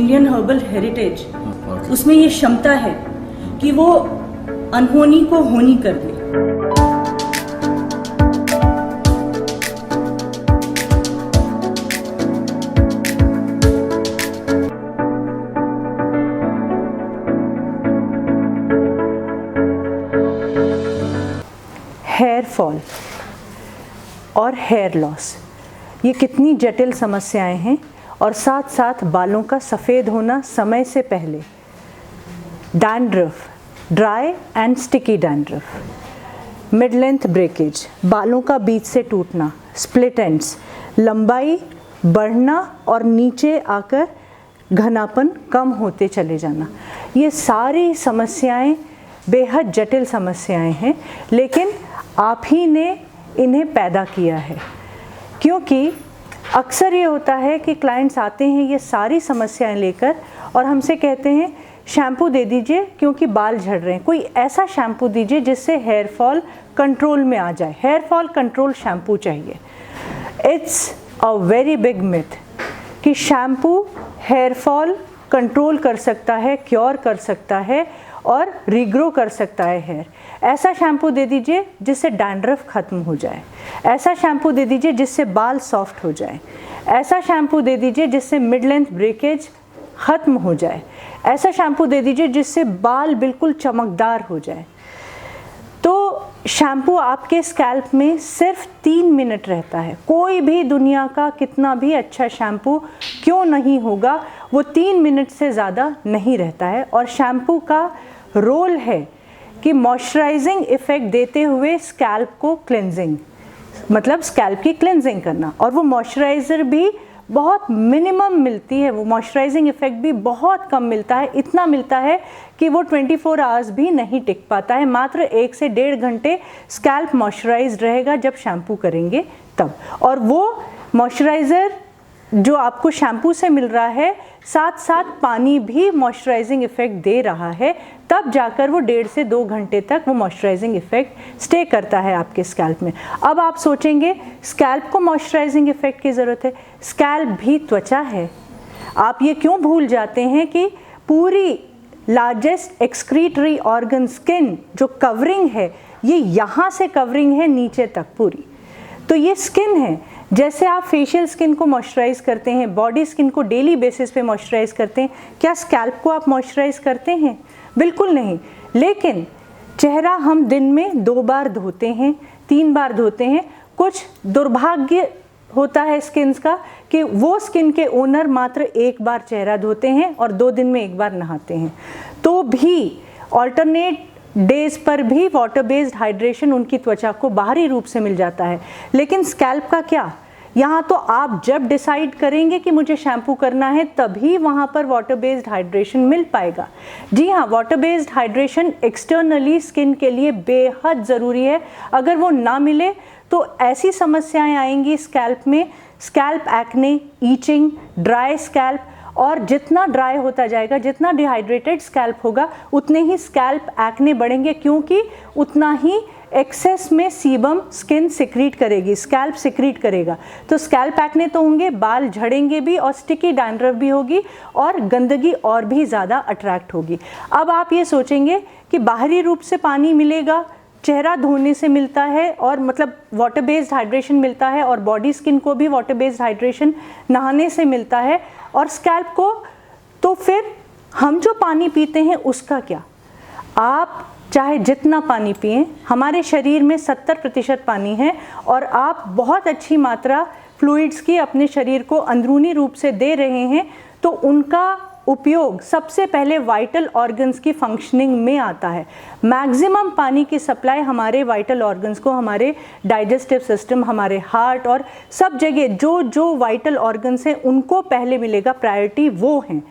Indian herbal heritage, उसमें ये क्षमता है कि वो अनहोनी को होनी कर दे। हेयर फॉल और हेयर लॉस, ये कितनी जटिल समस्याएं हैं, और साथ साथ बालों का सफ़ेद होना समय से पहले, dandruff, dry and sticky dandruff, mid length breakage, बालों का बीच से टूटना, स्प्लिट एंड्स, लंबाई बढ़ना और नीचे आकर घनापन कम होते चले जाना, ये सारी समस्याएं बेहद जटिल समस्याएं हैं, लेकिन आप ही ने इन्हें पैदा किया है। क्योंकि अक्सर ये होता है कि क्लाइंट्स आते हैं ये सारी समस्याएं लेकर और हमसे कहते हैं शैम्पू दे दीजिए क्योंकि बाल झड़ रहे हैं, कोई ऐसा शैम्पू दीजिए जिससे हेयर फॉल कंट्रोल में आ जाए, हेयर फॉल कंट्रोल शैम्पू चाहिए। It's a very big myth कि शैम्पू हेयर फॉल कंट्रोल कर सकता है, क्योर कर सकता है और रीग्रो कर सकता है हेयर। ऐसा शैम्पू दे दीजिए जिससे डैंड्रफ खत्म हो जाए, ऐसा शैम्पू दे दीजिए जिससे बाल सॉफ्ट हो जाए, ऐसा शैम्पू दे दीजिए जिससे मिड लेंथ ब्रेकेज ख़त्म हो जाए, ऐसा शैम्पू दे दीजिए जिससे बाल बिल्कुल चमकदार हो जाए। तो शैम्पू आपके स्कैल्प में सिर्फ 3 मिनट रहता है। कोई भी दुनिया का कितना भी अच्छा शैम्पू क्यों नहीं होगा, वो 3 मिनट से ज़्यादा नहीं रहता है। और शैम्पू का रोल है कि मॉइस्चराइजिंग इफ़ेक्ट देते हुए स्कैल्प को क्लेंजिंग, मतलब स्कैल्प की क्लेंजिंग करना, और वो मॉइस्चराइज़र भी बहुत मिनिमम मिलती है, वो मॉइस्चराइजिंग इफ़ेक्ट भी बहुत कम मिलता है, इतना मिलता है कि वो 24 आवर्स भी नहीं टिक पाता है। मात्र 1 से 1.5 घंटे स्कैल्प मॉइस्चराइज्ड रहेगा जब शैम्पू करेंगे तब, और वो मॉइस्चराइज़र जो आपको शैम्पू से मिल रहा है साथ साथ पानी भी मॉइस्चराइजिंग इफ़ेक्ट दे रहा है, तब जाकर वो 1.5 से 2 घंटे तक वो मॉइस्चराइजिंग इफ़ेक्ट स्टे करता है आपके स्कैल्प में। अब आप सोचेंगे स्कैल्प को मॉइस्चराइजिंग इफ़ेक्ट की ज़रूरत है, स्कैल्प भी त्वचा है। आप ये क्यों भूल जाते हैं कि पूरी लार्जेस्ट एक्सक्रीटरी ऑर्गन स्किन जो कवरिंग है, ये यहाँ से कवरिंग है नीचे तक पूरी, तो ये स्किन है। जैसे आप फेशियल स्किन को मॉइस्चराइज़ करते हैं, बॉडी स्किन को डेली बेसिस पे मॉइस्चराइज़ करते हैं, क्या स्कैल्प को आप मॉइस्चराइज़ करते हैं? बिल्कुल नहीं। लेकिन चेहरा हम दिन में 2 बार धोते हैं, 3 बार धोते हैं। कुछ दुर्भाग्य होता है स्किन्स का कि वो स्किन के ओनर मात्र 1 बार चेहरा धोते हैं और 2 दिन में 1 बार नहाते हैं, तो भी ऑल्टरनेट डेज पर भी वाटर बेस्ड हाइड्रेशन उनकी त्वचा को बाहरी रूप से मिल जाता है। लेकिन स्कैल्प का क्या? यहाँ तो आप जब डिसाइड करेंगे कि मुझे शैम्पू करना है तभी वहाँ पर वाटर बेस्ड हाइड्रेशन मिल पाएगा। जी हाँ, water based hydration externally skin के लिए बेहद ज़रूरी है। अगर वो ना मिले तो ऐसी समस्याएं आएंगी स्कैल्प में, scalp acne, itching, dry scalp, और जितना ड्राई होता जाएगा, जितना डिहाइड्रेटेड स्कैल्प होगा, उतने ही स्कैल्प एक्ने बढ़ेंगे, क्योंकि उतना ही एक्सेस में सीबम स्किन सिक्रीट करेगी, स्कैल्प सिक्रीट करेगा। तो स्कैल्प एक्ने तो होंगे, बाल झड़ेंगे भी और स्टिकी डैंड्रफ भी होगी और गंदगी और भी ज़्यादा अट्रैक्ट होगी। अब आप ये सोचेंगे कि बाहरी रूप से पानी मिलेगा, चेहरा धोने से मिलता है, और मतलब वाटर बेस्ड हाइड्रेशन मिलता है, और बॉडी स्किन को भी वाटर बेस्ड हाइड्रेशन नहाने से मिलता है, और स्कैल्प को, तो फिर हम जो पानी पीते हैं उसका क्या? आप चाहे जितना पानी पिएं, हमारे शरीर में 70% पानी है, और आप बहुत अच्छी मात्रा फ्लूइड्स की अपने शरीर को अंदरूनी रूप से दे रहे हैं, तो उनका उपयोग सबसे पहले वाइटल ऑर्गन्स की फंक्शनिंग में आता है। मैक्सिमम पानी की सप्लाई हमारे वाइटल ऑर्गन्स को, हमारे डाइजेस्टिव सिस्टम, हमारे हार्ट और सब जगह जो जो वाइटल ऑर्गन्स हैं उनको पहले मिलेगा, प्रायोरिटी वो हैं।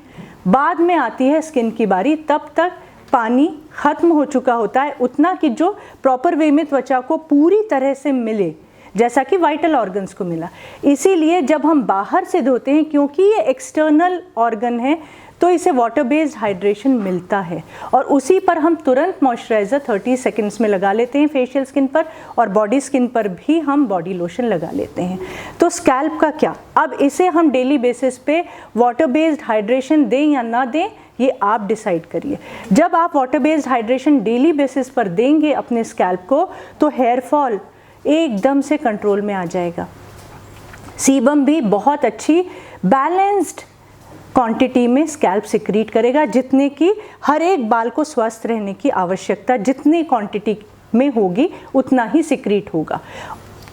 बाद में आती है स्किन की बारी, तब तक पानी ख़त्म हो चुका होता है उतना कि जो प्रॉपर वे में त्वचा को पूरी तरह से मिले, जैसा कि वाइटल ऑर्गन्स को मिला। इसीलिए जब हम बाहर से धोते हैं, क्योंकि ये एक्सटर्नल ऑर्गन है, तो इसे वाटर बेस्ड हाइड्रेशन मिलता है और उसी पर हम तुरंत मॉइस्चराइज़र 30 सेकंड्स में लगा लेते हैं फेशियल स्किन पर, और बॉडी स्किन पर भी हम बॉडी लोशन लगा लेते हैं। तो स्कैल्प का क्या, अब इसे हम डेली बेसिस पे वाटर बेस्ड हाइड्रेशन दें या ना दें, ये आप डिसाइड करिए। जब आप water based hydration daily basis पर देंगे अपने स्कैल्प को, तो हेयर फॉल एकदम से कंट्रोल में आ जाएगा। सीबम भी बहुत अच्छी बैलेंस्ड क्वांटिटी में स्कैल्प सिक्रीट करेगा, जितने की हर एक बाल को स्वस्थ रहने की आवश्यकता जितनी क्वांटिटी में होगी उतना ही सिक्रीट होगा।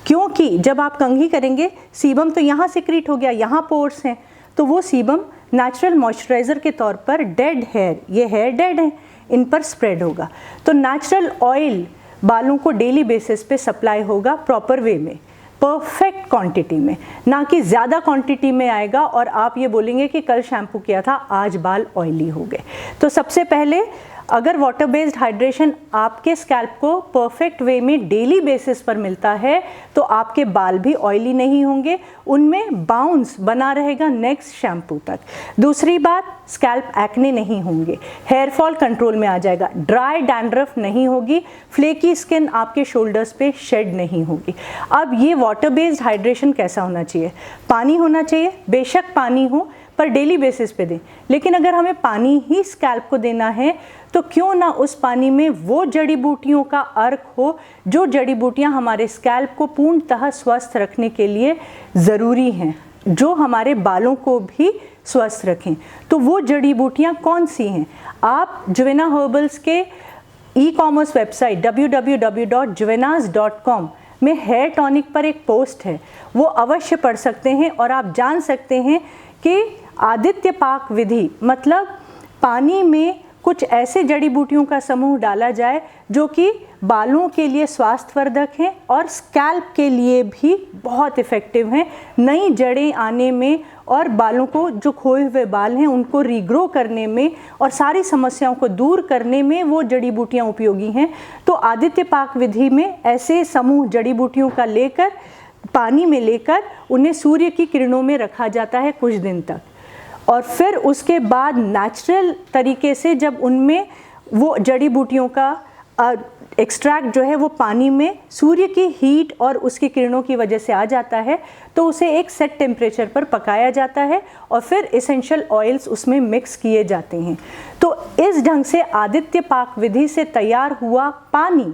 क्योंकि जब आप कंघी करेंगे, सीबम तो यहाँ सिक्रीट हो गया, यहाँ पोर्स हैं, तो वो सीबम नेचुरल मॉइस्चराइज़र के तौर पर डेड हेयर, ये हेयर डेड हैं, इन पर स्प्रेड होगा। तो नेचुरल ऑयल बालों को डेली बेसिस पे सप्लाई होगा प्रॉपर वे में, परफेक्ट क्वांटिटी में, ना कि ज़्यादा क्वांटिटी में आएगा और आप ये बोलेंगे कि कल शैम्पू किया था आज बाल ऑयली हो गए। तो सबसे पहले अगर वाटर बेस्ड हाइड्रेशन आपके स्कैल्प को परफेक्ट वे में डेली बेसिस पर मिलता है तो आपके बाल भी ऑयली नहीं होंगे, उनमें बाउंस बना रहेगा नेक्स्ट शैम्पू तक। दूसरी बात, स्कैल्प एक्ने नहीं होंगे, हेयर फॉल कंट्रोल में आ जाएगा, ड्राई डैंड्रफ नहीं होगी, फ्लेकी स्किन आपके शोल्डर्स पे शेड नहीं होगी। अब ये वाटर बेस्ड हाइड्रेशन कैसा होना चाहिए? पानी होना चाहिए, बेशक पानी हो पर डेली बेसिस पे दें। लेकिन अगर हमें पानी ही स्कैल्प को देना है तो क्यों ना उस पानी में वो जड़ी बूटियों का अर्क हो जो जड़ी बूटियां हमारे स्कैल्प को पूर्णतः स्वस्थ रखने के लिए ज़रूरी हैं, जो हमारे बालों को भी स्वस्थ रखें। तो वो जड़ी बूटियां कौन सी हैं? आप जुवेना हर्बल्स के ई-कॉमर्स वेबसाइट www.juvenas.com में हेयर टॉनिक पर एक पोस्ट है, वो अवश्य पढ़ सकते हैं और आप जान सकते हैं कि आदित्य पाक विधि मतलब पानी में कुछ ऐसे जड़ी बूटियों का समूह डाला जाए जो कि बालों के लिए स्वास्थ्यवर्धक हैं और स्कैल्प के लिए भी बहुत इफ़ेक्टिव हैं, नई जड़ें आने में और बालों को, जो खोए हुए बाल हैं उनको रीग्रो करने में और सारी समस्याओं को दूर करने में वो जड़ी बूटियाँ उपयोगी हैं। तो आदित्य पाक विधि में ऐसे समूह जड़ी बूटियों का लेकर पानी में लेकर उन्हें सूर्य की किरणों में रखा जाता है कुछ दिन तक, और फिर उसके बाद नेचुरल तरीके से जब उनमें वो जड़ी बूटियों का एक्सट्रैक्ट जो है वो पानी में सूर्य की हीट और उसकी किरणों की वजह से आ जाता है, तो उसे एक सेट टेम्परेचर पर पकाया जाता है और फिर एसेंशियल ऑयल्स उसमें मिक्स किए जाते हैं। तो इस ढंग से आदित्य पाक विधि से तैयार हुआ पानी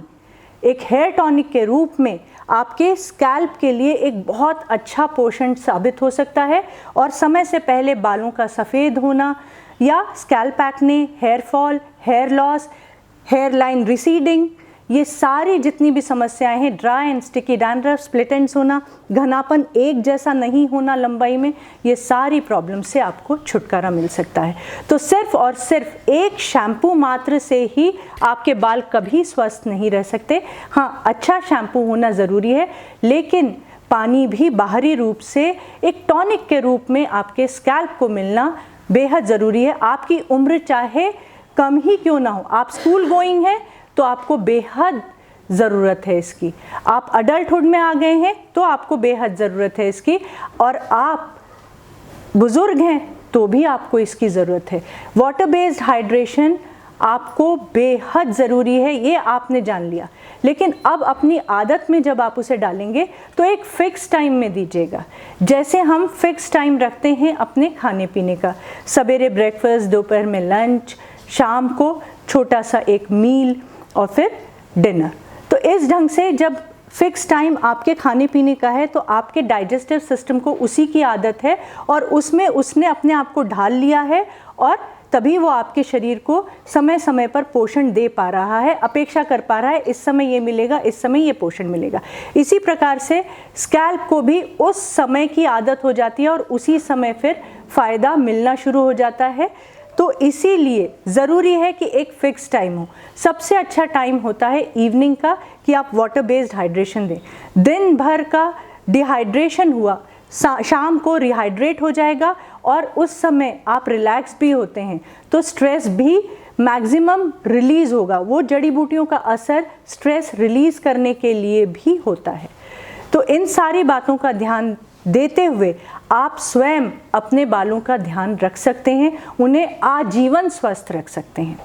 एक हेयर टॉनिक के रूप में आपके स्कैल्प के लिए एक बहुत अच्छा पोषण साबित हो सकता है और समय से पहले बालों का सफ़ेद होना या scalp acne, hair fall, hair loss, hair line receding, ये सारी जितनी भी समस्याएं हैं, dry and sticky dandruff, split ends होना, घनापन एक जैसा नहीं होना लंबाई में, ये सारी प्रॉब्लम से आपको छुटकारा मिल सकता है। तो सिर्फ और सिर्फ एक शैम्पू मात्र से ही आपके बाल कभी स्वस्थ नहीं रह सकते। हाँ, अच्छा शैम्पू होना ज़रूरी है, लेकिन पानी भी बाहरी रूप से एक टॉनिक के रूप में आपके स्कैल्प को मिलना बेहद ज़रूरी है। आपकी उम्र चाहे कम ही क्यों ना हो, आप स्कूल गोइंग हैं तो आपको बेहद ज़रूरत है इसकी, आप अडल्टहुड में आ गए हैं तो आपको बेहद ज़रूरत है इसकी, और आप बुज़ुर्ग हैं तो भी आपको इसकी ज़रूरत है। वाटर बेस्ड हाइड्रेशन आपको बेहद ज़रूरी है, ये आपने जान लिया, लेकिन अब अपनी आदत में जब आप उसे डालेंगे तो एक फ़िक्स टाइम में दीजिएगा। जैसे हम फ़िक्स टाइम रखते हैं अपने खाने पीने का, सवेरे ब्रेकफास्ट, दोपहर में लंच, शाम को छोटा सा एक मील और फिर डिनर। तो इस ढंग से जब फिक्स टाइम आपके खाने पीने का है तो आपके डाइजेस्टिव सिस्टम को उसी की आदत है और उसमें उसने अपने आप को ढाल लिया है और तभी वो आपके शरीर को समय समय पर पोषण दे पा रहा है, अपेक्षा कर पा रहा है इस समय ये मिलेगा, इस समय ये पोषण मिलेगा। इसी प्रकार से स्कैल्प को भी उस समय की आदत हो जाती है और उसी समय फिर फ़ायदा मिलना शुरू हो जाता है। तो इसीलिए ज़रूरी है कि एक फ़िक्स टाइम हो। सबसे अच्छा टाइम होता है इवनिंग का कि आप वाटर बेस्ड हाइड्रेशन दें। दिन भर का डिहाइड्रेशन हुआ, शाम को रिहाइड्रेट हो जाएगा और उस समय आप रिलैक्स भी होते हैं तो स्ट्रेस भी मैक्सिमम रिलीज़ होगा। वो जड़ी बूटियों का असर स्ट्रेस रिलीज़ करने के लिए भी होता है। तो इन सारी बातों का ध्यान देते हुए आप स्वयं अपने बालों का ध्यान रख सकते हैं, उन्हें आजीवन स्वस्थ रख सकते हैं।